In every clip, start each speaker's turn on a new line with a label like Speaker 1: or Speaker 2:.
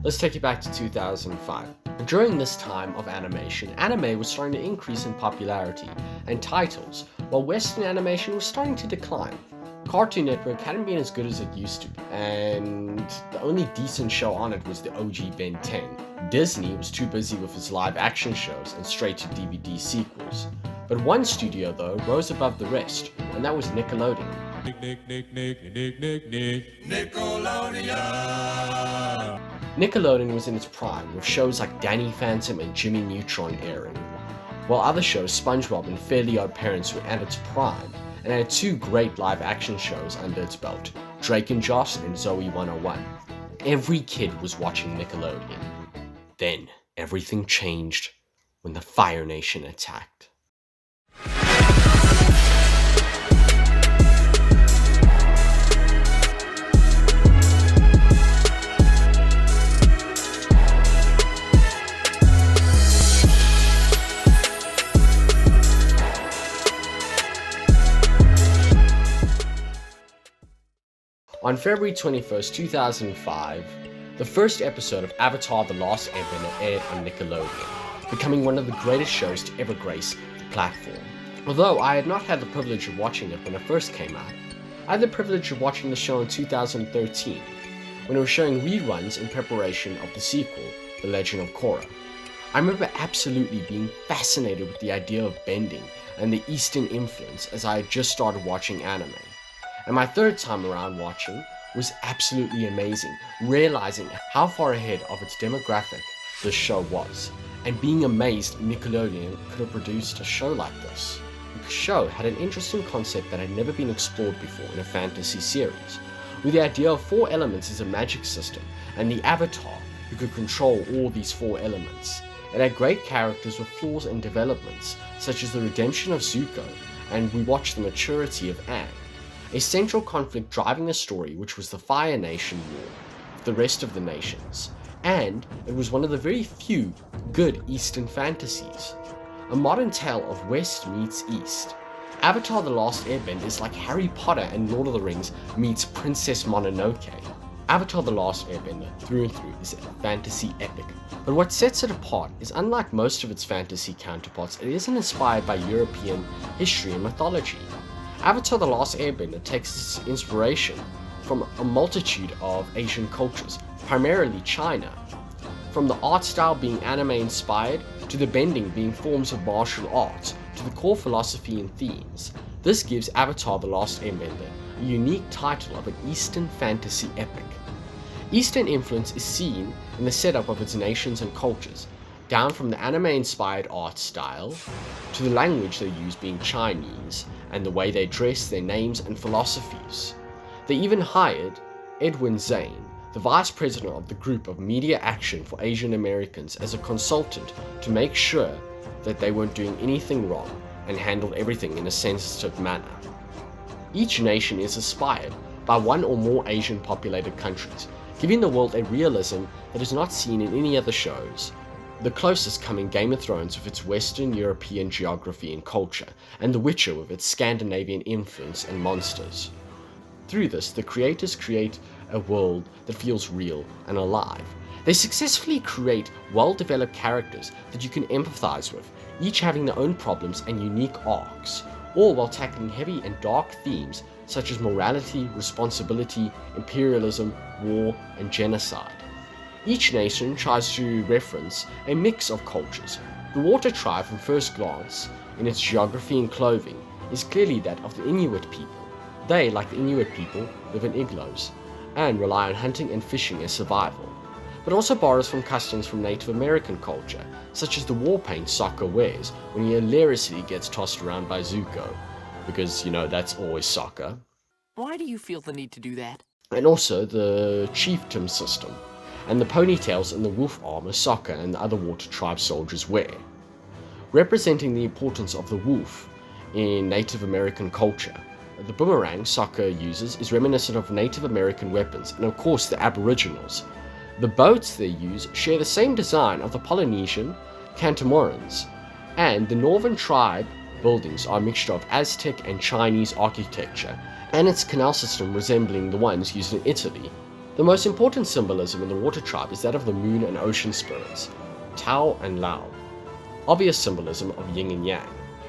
Speaker 1: Let's take you back to 2005. During this time of animation, anime was starting to increase in popularity and titles, while Western animation was starting to decline. Cartoon Network hadn't been as good as it used to be, and the only decent show on it was the OG Ben 10. Disney was too busy with its live action shows and straight to DVD sequels. But one studio, though, rose above the rest, and that was Nickelodeon. Nickelodeon was in its prime, with shows like Danny Phantom and Jimmy Neutron airing, while other shows, SpongeBob and Fairly Odd Parents, were at its prime, and had two great live-action shows under its belt, Drake and Josh and Zoe 101. Every kid was watching Nickelodeon. Then, everything changed when the Fire Nation attacked. On February 21st, 2005, the first episode of Avatar: The Last Airbender aired on Nickelodeon, becoming one of the greatest shows to ever grace the platform. Although I had not had the privilege of watching it when it first came out, I had the privilege of watching the show in 2013, when it was showing reruns in preparation of the sequel, The Legend of Korra. I remember absolutely being fascinated with the idea of bending and the Eastern influence as I had just started watching anime. And my third time around watching was absolutely amazing, realizing how far ahead of its demographic this show was, and being amazed Nickelodeon could have produced a show like this. The show had an interesting concept that had never been explored before in a fantasy series, with the idea of 4 elements as a magic system, and the avatar who could control all these 4 elements. It had great characters with flaws and developments, such as the redemption of Zuko, and we watched the maturity of Aang. A central conflict driving the story, which was the Fire Nation war with the rest of the nations, and it was one of the very few good Eastern fantasies. A modern tale of West meets East. Avatar: The Last Airbender is like Harry Potter and Lord of the Rings meets Princess Mononoke. Avatar: The Last Airbender, through and through, is a fantasy epic. But what sets it apart is, unlike most of its fantasy counterparts, it isn't inspired by European history and mythology. Avatar: The Last Airbender takes its inspiration from a multitude of Asian cultures, primarily China. From the art style being anime inspired, to the bending being forms of martial arts, to the core philosophy and themes. This gives Avatar: The Last Airbender a unique title of an Eastern fantasy epic. Eastern influence is seen in the setup of its nations and cultures, down from the anime-inspired art style, to the language they use being Chinese, and the way they dress, their names and philosophies. They even hired Edwin Zane, the vice president of the Group of Media Action for Asian Americans, as a consultant to make sure that they weren't doing anything wrong and handled everything in a sensitive manner. Each nation is inspired by one or more Asian populated countries, giving the world a realism that is not seen in any other shows. The closest coming Game of Thrones with its Western European geography and culture, and The Witcher with its Scandinavian influence and monsters. Through this, the creators create a world that feels real and alive. They successfully create well-developed characters that you can empathize with, each having their own problems and unique arcs, all while tackling heavy and dark themes such as morality, responsibility, imperialism, war, and genocide. Each nation tries to reference a mix of cultures. The Water Tribe, from first glance, in its geography and clothing, is clearly that of the Inuit people. They, like the Inuit people, live in igloos, and rely on hunting and fishing as survival, but also borrows from customs from Native American culture, such as the war paint Sokka wears when he hilariously gets tossed around by Zuko, because, that's always Sokka.
Speaker 2: Why do you feel the need to do that?
Speaker 1: And also the chieftain system, and the ponytails and the wolf armor Sokka and the other Water Tribe soldiers wear. Representing the importance of the wolf in Native American culture, the boomerang Sokka uses is reminiscent of Native American weapons, and of course the Aboriginals. The boats they use share the same design of the Polynesian Catamarans, and the Northern Tribe buildings are a mixture of Aztec and Chinese architecture, and its canal system resembling the ones used in Italy. The most important symbolism in the water tribe is that of the moon and ocean spirits, Tao and Lao. Obvious symbolism of yin and yang.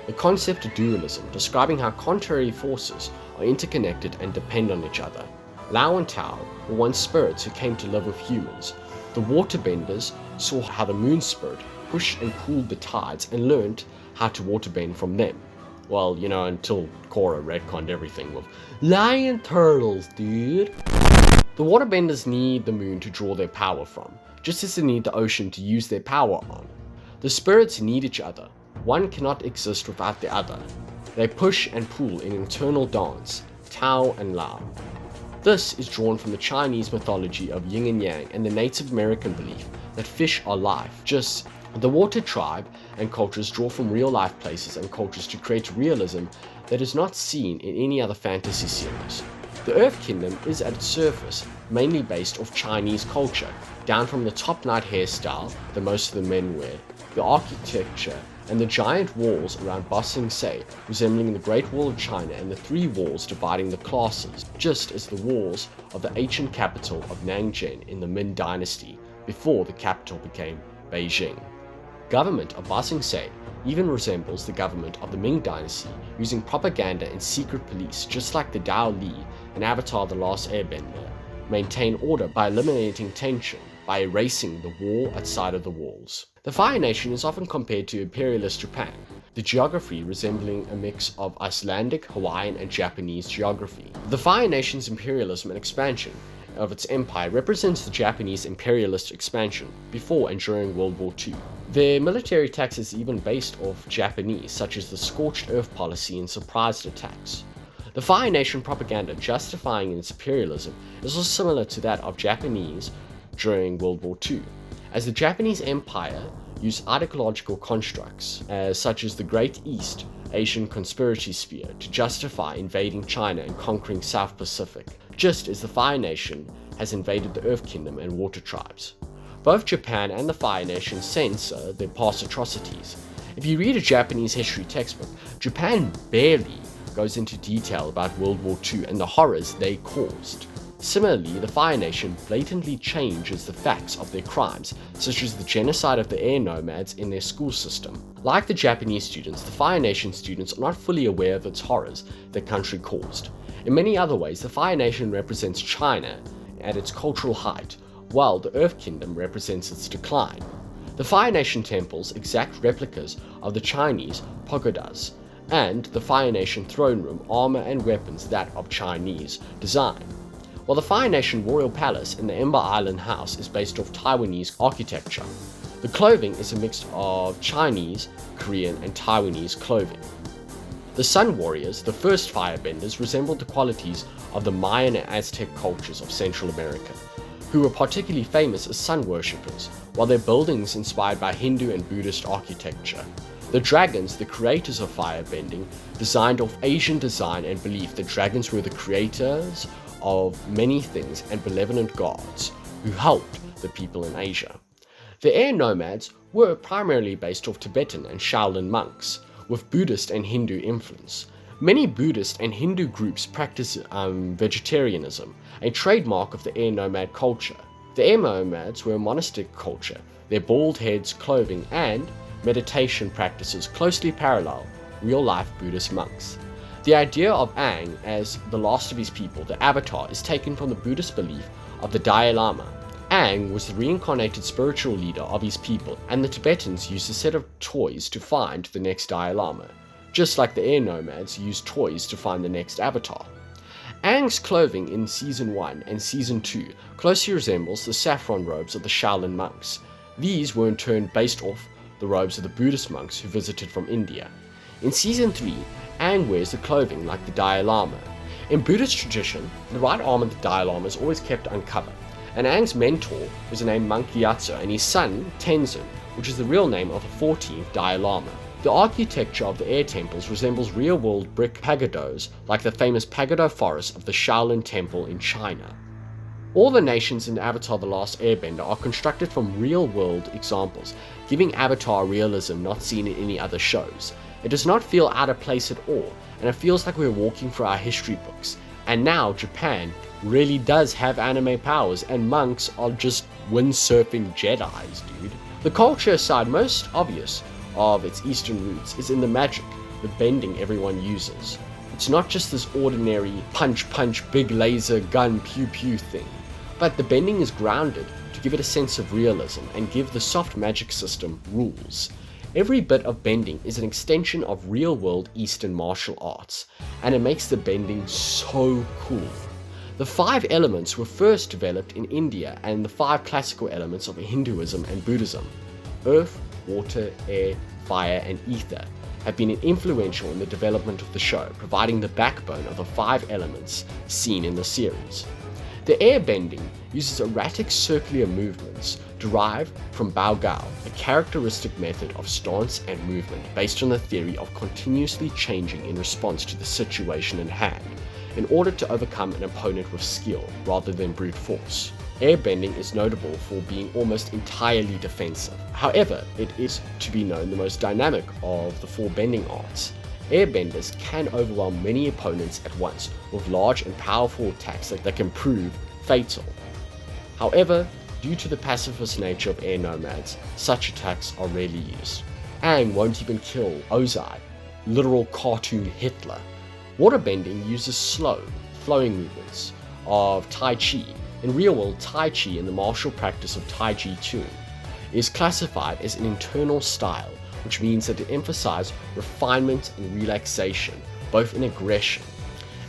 Speaker 1: The concept of dualism, describing how contrary forces are interconnected and depend on each other. Lao and Tao were once spirits who came to live with humans. The waterbenders saw how the moon spirit pushed and pulled the tides and learned how to waterbend from them. Well, until Korra retconned everything with lion turtles, dude. The waterbenders need the moon to draw their power from, just as they need the ocean to use their power on. The spirits need each other. One cannot exist without the other. They push and pull in eternal dance, Tao and Lao. This is drawn from the Chinese mythology of yin and yang and the Native American belief that fish are life. Just the water tribe and cultures draw from real life places and cultures to create realism that is not seen in any other fantasy series. The Earth Kingdom is at its surface mainly based off Chinese culture, down from the top knot hairstyle that most of the men wear, the architecture, and the giant walls around Ba Sing Se resembling the Great Wall of China and the three walls dividing the classes, just as the walls of the ancient capital of Nanjing in the Ming Dynasty before the capital became Beijing. Government of Ba Sing Se even resembles the government of the Ming Dynasty, using propaganda and secret police just like the Dao Li and Avatar The Last Airbender maintain order by eliminating tension by erasing the wall outside of the walls. The Fire Nation is often compared to imperialist Japan, the geography resembling a mix of Icelandic, Hawaiian, and Japanese geography. The Fire Nation's imperialism and expansion of its empire represents the Japanese imperialist expansion before and during World War II. Their military attacks is even based off Japanese, such as the scorched earth policy and surprise attacks. The Fire Nation propaganda justifying its imperialism is also similar to that of Japanese during World War II, as the Japanese Empire used ideological constructs such as the Great East Asian Conspiracy Sphere to justify invading China and conquering South Pacific, just as the Fire Nation has invaded the Earth Kingdom and water tribes. Both Japan and the Fire Nation censor their past atrocities. If you read a Japanese history textbook, Japan barely goes into detail about World War II and the horrors they caused. Similarly, the Fire Nation blatantly changes the facts of their crimes, such as the genocide of the air nomads in their school system. Like the Japanese students, the Fire Nation students are not fully aware of its horrors their country caused. In many other ways, the Fire Nation represents China at its cultural height, while the Earth Kingdom represents its decline. The Fire Nation temples exact replicas of the Chinese pagodas, and the Fire Nation throne room armor and weapons that of Chinese design. While the Fire Nation Royal Palace in the Ember Island House is based off Taiwanese architecture, the clothing is a mix of Chinese, Korean, and Taiwanese clothing. The Sun Warriors, the first firebenders, resembled the qualities of the Mayan and Aztec cultures of Central America, who were particularly famous as sun worshippers, while their buildings inspired by Hindu and Buddhist architecture. The dragons, the creators of firebending, designed off Asian design and belief that dragons were the creators of many things and benevolent gods who helped the people in Asia. The air nomads were primarily based off Tibetan and Shaolin monks, with Buddhist and Hindu influence. Many Buddhist and Hindu groups practice vegetarianism, a trademark of the air nomad culture. The air nomads were a monastic culture. Their bald heads, clothing, and meditation practices closely parallel real-life Buddhist monks. The idea of Aang as the last of his people, the Avatar, is taken from the Buddhist belief of the Dalai Lama. Aang was the reincarnated spiritual leader of his people, and the Tibetans used a set of toys to find the next Dalai Lama, just like the air nomads used toys to find the next Avatar. Aang's clothing in Season 1 and Season 2 closely resembles the saffron robes of the Shaolin monks. These were in turn based off the robes of the Buddhist monks who visited from India. In Season 3, Aang wears the clothing like the Dalai Lama. In Buddhist tradition, the right arm of the Dalai Lama is always kept uncovered, and Aang's mentor was named Monk Gyatso, and his son, Tenzin, which is the real name of the 14th Dalai Lama. The architecture of the air temples resembles real-world brick pagodas like the famous pagoda forest of the Shaolin Temple in China. All the nations in Avatar The Last Airbender are constructed from real-world examples, giving Avatar realism not seen in any other shows. It does not feel out of place at all, and it feels like we're walking through our history books. And now Japan really does have anime powers, and monks are just windsurfing Jedis, dude. The culture side most obvious of its Eastern roots is in the magic, the bending everyone uses. It's not just this ordinary punch punch big laser gun pew pew thing, but the bending is grounded to give it a sense of realism and give the soft magic system rules. Every bit of bending is an extension of real-world Eastern martial arts, and it makes the bending so cool. The 5 elements were first developed in India and the 5 classical elements of Hinduism and Buddhism, earth, water, air, fire, and ether, have been influential in the development of the show, providing the backbone of the 5 elements seen in the series. The airbending uses erratic circular movements derived from Bao, a characteristic method of stance and movement based on the theory of continuously changing in response to the situation in hand, in order to overcome an opponent with skill rather than brute force. Airbending is notable for being almost entirely defensive. However, it is to be known the most dynamic of the 4 bending arts. Airbenders can overwhelm many opponents at once with large and powerful attacks that can prove fatal. However, due to the pacifist nature of air nomads, such attacks are rarely used. Aang won't even kill Ozai, literal cartoon Hitler. Waterbending uses slow, flowing movements of Tai Chi. In real world, Tai Chi in the martial practice of Tai Chi Chuan is classified as an internal style, which means that it emphasizes refinement and relaxation, both in aggression.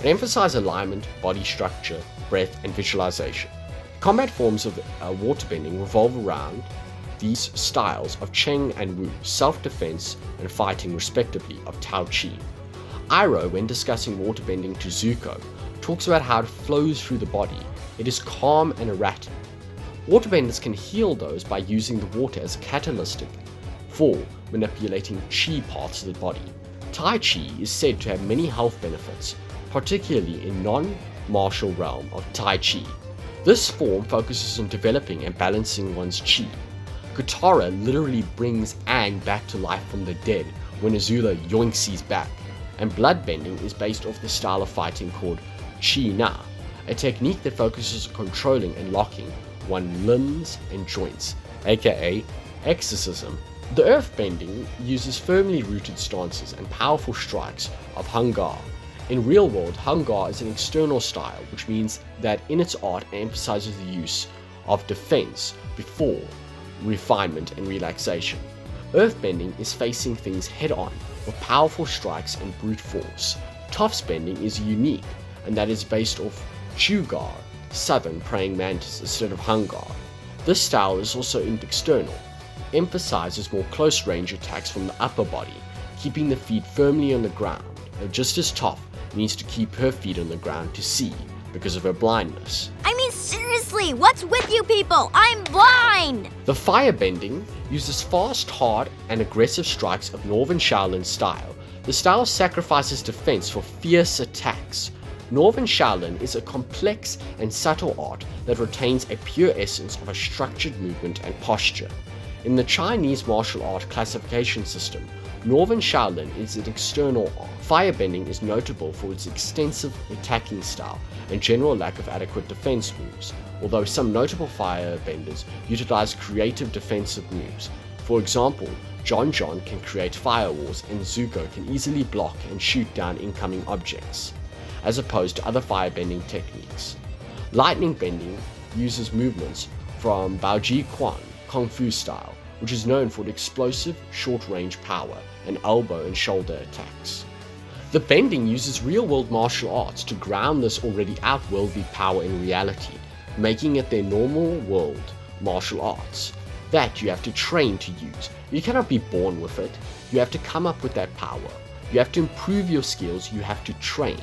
Speaker 1: It emphasizes alignment, body structure, breath, and visualization. Combat forms of waterbending revolve around these styles of Cheng and Wu, self-defense and fighting respectively, of Tao Chi. Iroh, when discussing waterbending to Zuko, talks about how it flows through the body. It is calm and erratic. Waterbenders can heal those by using the water as a catalytic for manipulating chi parts of the body. Tai Chi is said to have many health benefits, particularly in non-martial realm of Tai Chi. This form focuses on developing and balancing one's chi. Katara literally brings Aang back to life from the dead when Azula yoinks his back, and bloodbending is based off the style of fighting called Chi Na, a technique that focuses on controlling and locking one's limbs and joints, aka exorcism. The earthbending uses firmly rooted stances and powerful strikes of Hungar. In real world, Hungar is an external style, which means that in its art it emphasizes the use of defense before refinement and relaxation. Earthbending is facing things head on with powerful strikes and brute force. Tuffsbending is unique, and that is based off Chugar, southern praying mantis instead of Hungar. This style is also external, emphasizes more close range attacks from the upper body, keeping the feet firmly on the ground, and just as Toph needs to keep her feet on the ground to see because of her blindness.
Speaker 3: I mean, seriously, what's with you people? I'm blind!
Speaker 1: The firebending uses fast, hard, and aggressive strikes of Northern Shaolin style. The style sacrifices defense for fierce attacks. Northern Shaolin is a complex and subtle art that retains a pure essence of a structured movement and posture. In the Chinese martial art classification system, Northern Shaolin is an external art. Firebending is notable for its extensive attacking style and general lack of adequate defense moves, although some notable firebenders utilize creative defensive moves. For example, John can create fire walls, and Zuko can easily block and shoot down incoming objects, as opposed to other firebending techniques. Lightning bending uses movements from Baoji Quan Kung Fu style, which is known for its explosive, short-range power and elbow and shoulder attacks. The bending uses real-world martial arts to ground this already outworldly power in reality, making it their normal world martial arts that you have to train to use. You cannot be born with it, you have to come up with that power. You have to improve your skills, you have to train.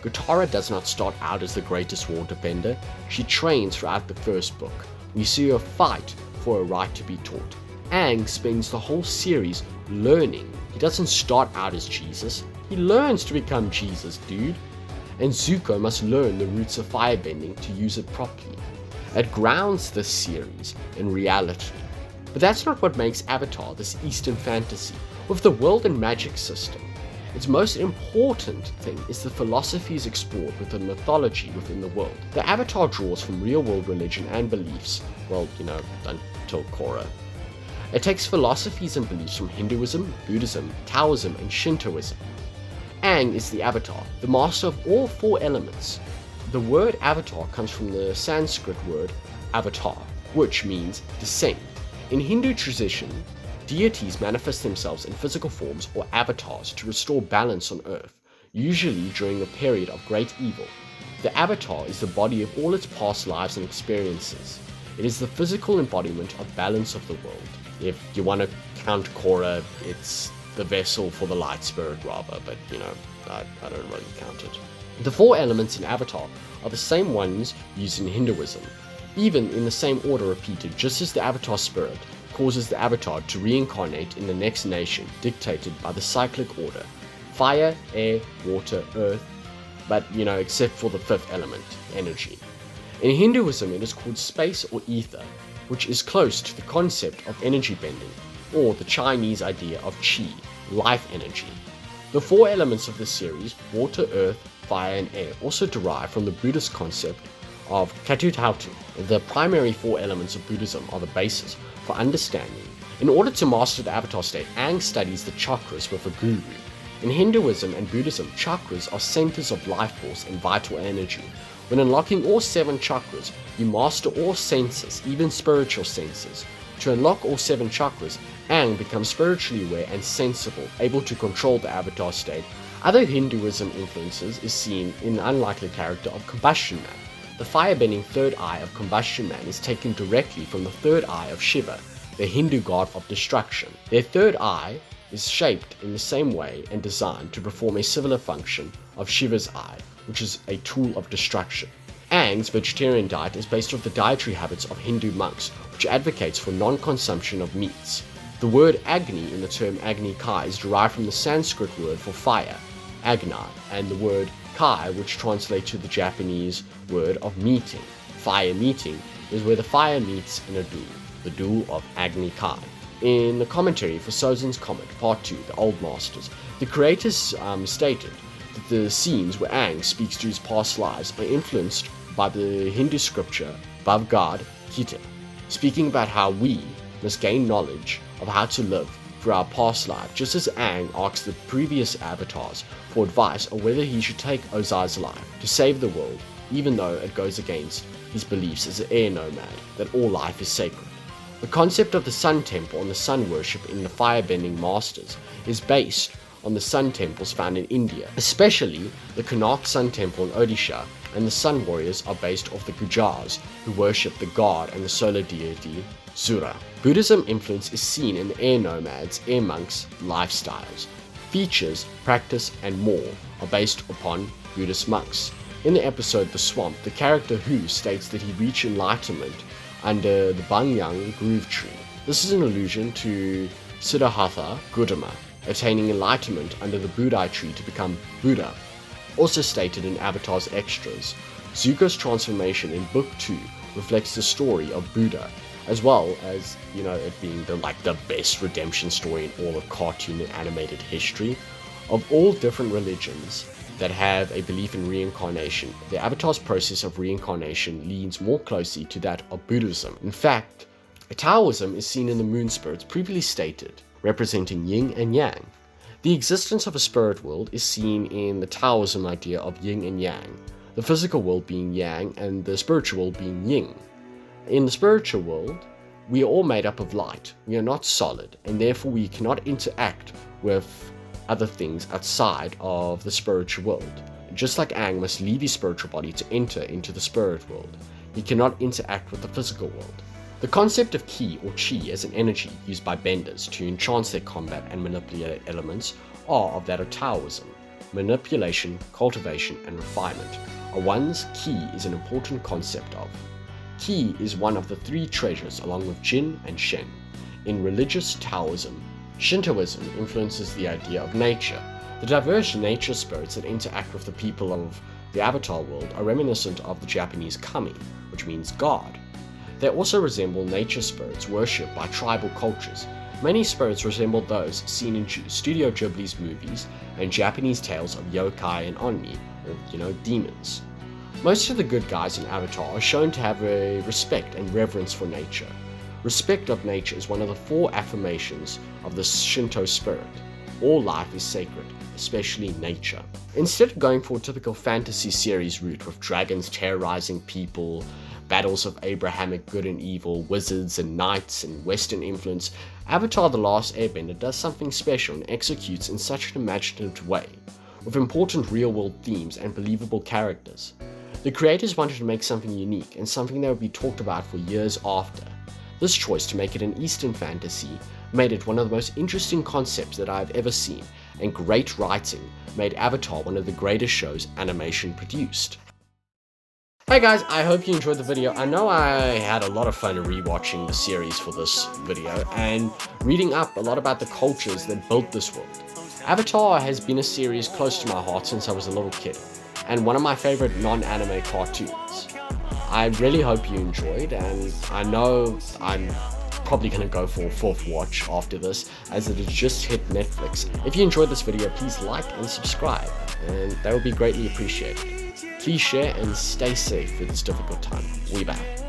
Speaker 1: Katara does not start out as the greatest waterbender, she trains throughout the first book. We see her fight for a right to be taught. Aang spends the whole series learning. He doesn't start out as Jesus, he learns to become Jesus, dude. And Zuko must learn the roots of firebending to use it properly. It grounds this series in reality. But that's not what makes Avatar this Eastern fantasy, with the world and magic system. Its most important thing is the philosophies explored within mythology within the world. The Avatar draws from real-world religion and beliefs, well, until Korra. It takes philosophies and beliefs from Hinduism, Buddhism, Taoism, and Shintoism. Aang is the Avatar, the master of all 4 elements. The word Avatar comes from the Sanskrit word avatar, which means descent. In Hindu tradition, deities manifest themselves in physical forms or avatars to restore balance on Earth, usually during a period of great evil. The avatar is the body of all its past lives and experiences. It is the physical embodiment of balance of the world. If you want to count Korra, it's the vessel for the light spirit rather, but I don't really count it. The 4 elements in Avatar are the same ones used in Hinduism, even in the same order repeated, just as the Avatar spirit causes the Avatar to reincarnate in the next nation dictated by the cyclic order: fire, air, water, earth, but except for the 5th element, energy. In Hinduism it is called space or ether, which is close to the concept of energy bending, or the Chinese idea of qi, life energy. The 4 elements of this series, water, earth, fire, and air, also derive from the Buddhist concept of Katutautu. The primary 4 elements of Buddhism are the basis for understanding. In order to master the Avatar state, Aang studies the chakras with a guru. In Hinduism and Buddhism, chakras are centers of life force and vital energy. When unlocking all 7 chakras, you master all senses, even spiritual senses. To unlock all 7 chakras, Aang becomes spiritually aware and sensible, able to control the Avatar state. Other Hinduism influences is seen in the unlikely character of Combustion Man. The firebending 3rd eye of Combustion Man is taken directly from the 3rd eye of Shiva, the Hindu god of destruction. Their 3rd eye is shaped in the same way and designed to perform a similar function of Shiva's eye, which is a tool of destruction. Aang's vegetarian diet is based off the dietary habits of Hindu monks, which advocates for non-consumption of meats. The word Agni in the term Agni Kai is derived from the Sanskrit word for fire, Agni, and the word Kai, which translates to the Japanese word of meeting. Fire meeting is where the fire meets in a duel, the duel of Agni Kai. In the commentary for Sozin's Comet, Part 2, The Old Masters, the creators stated that the scenes where Aang speaks to his past lives are influenced by the Hindu scripture Bhagavad Gita, speaking about how we must gain knowledge of how to live for our past life, just as Aang asks the previous avatars for advice on whether he should take Ozai's life to save the world, even though it goes against his beliefs as an air nomad that all life is sacred. The concept of the Sun Temple and the sun worship in the firebending masters is based on the sun temples found in India, especially the Konark Sun Temple in Odisha, and the sun warriors are based off the Gujars, who worship the god and the solar deity Zura. Buddhism influence is seen in the air nomads, air monks' lifestyles. Features, practice, and more are based upon Buddhist monks. In the episode The Swamp, the character Hu states that he reached enlightenment under the Bangyang Groove Tree. This is an allusion to Siddhartha Gautama attaining enlightenment under the Budai tree to become Buddha. Also stated in Avatar's extras, Zuko's transformation in Book 2 reflects the story of Buddha, as well as, it being the best redemption story in all of cartoon and animated history. Of all different religions that have a belief in reincarnation, the Avatar's process of reincarnation leans more closely to that of Buddhism. In fact, Taoism is seen in the moon spirits previously stated, representing yin and yang. The existence of a spirit world is seen in the Taoism idea of yin and yang, the physical world being yang and the spiritual world being yin. In the spiritual world, we are all made up of light. We are not solid, and therefore we cannot interact with other things outside of the spiritual world. Just like Aang must leave his spiritual body to enter into the spirit world, he cannot interact with the physical world. The concept of ki or chi as an energy used by benders to enhance their combat and manipulate elements are of that of Taoism. Manipulation, cultivation, and refinement are ones ki is an important concept of. Ki is one of the 3 treasures along with Jin and Shen. In religious Taoism, Shintoism influences the idea of nature. The diverse nature spirits that interact with the people of the Avatar world are reminiscent of the Japanese kami, which means god. They also resemble nature spirits worshipped by tribal cultures. Many spirits resemble those seen in Studio Ghibli's movies and Japanese tales of yokai and oni, or demons. Most of the good guys in Avatar are shown to have a respect and reverence for nature. Respect of nature is one of the 4 affirmations of the Shinto spirit. All life is sacred, especially nature. Instead of going for a typical fantasy series route with dragons terrorizing people, battles of Abrahamic good and evil, wizards and knights, and Western influence, Avatar The Last Airbender does something special and executes in such an imaginative way, with important real-world themes and believable characters. The creators wanted to make something unique and something that would be talked about for years after. This choice to make it an Eastern fantasy made it one of the most interesting concepts that I have ever seen, and great writing made Avatar one of the greatest shows animation produced. Hey guys, I hope you enjoyed the video. I know I had a lot of fun rewatching the series for this video and reading up a lot about the cultures that built this world. Avatar has been a series close to my heart since I was a little kid, and one of my favorite non-anime cartoons. I really hope you enjoyed, and I know I'm probably going to go for a 4th watch after this, as it has just hit Netflix. If you enjoyed this video, please like and subscribe, and that would be greatly appreciated. Please share and stay safe at this difficult time. Weeb out.